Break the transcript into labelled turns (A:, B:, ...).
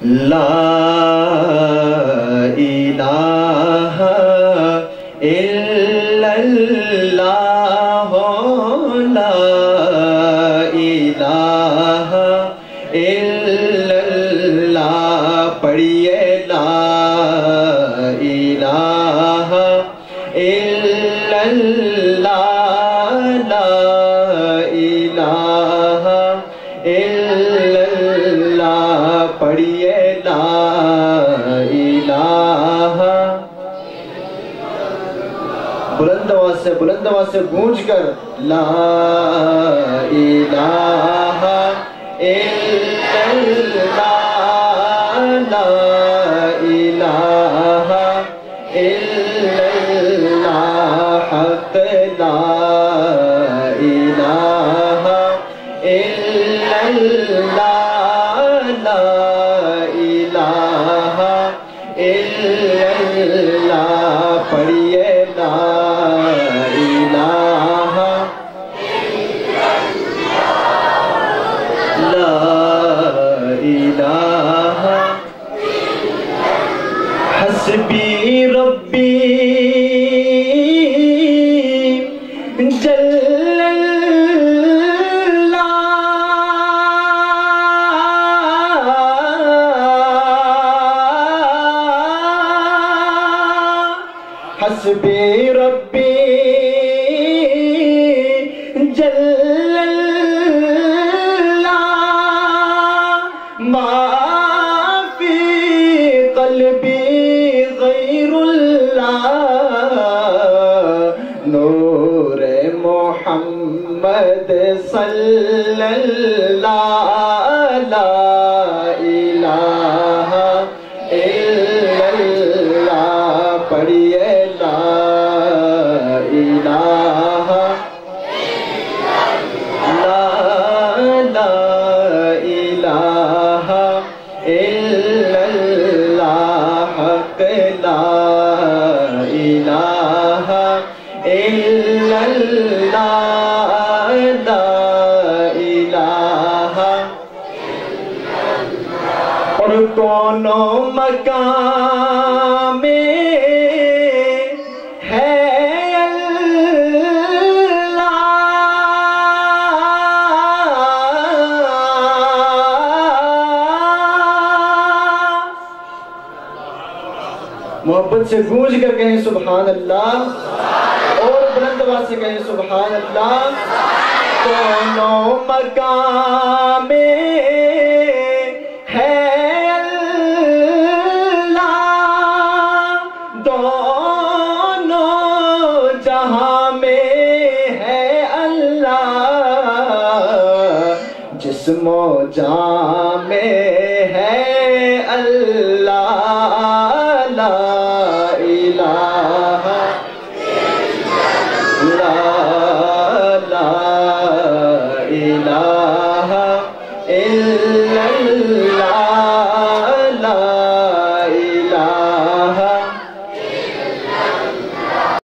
A: لا الہ الا اللہ لا الہ الا اللہ پڑھیے لا الہ الا اللہ لا الہ الا اللہ پڑھیے لا الہ بلند آواز سے گونج کر لا الہ الا اللہ لا الہ الا اللہ حق لا الہ الا اللہ لا الہ الا اللہ پڑھیے لا الہ لا الہ حسبی ربی جل اللہ حسبی ربی جل اللہ ما فی قلبی غیر اللہ نور محمد صلی اللہ لا الہ الا اللہ پڑھیے لا الہ لا الہ الا اللہ حق لا الہ الا اللہ لا الہ اور کونوں مقام میں ہے محبت سے گونج کر کہیں سبحان اللہ اور بلند آواز سے کہیں سبحان اللہ دونوں مقام میں ہے اللہ دونوں جہاں میں ہے اللہ جسم و جان میں ہے اللہ لا الہ لا الہ الا اللہ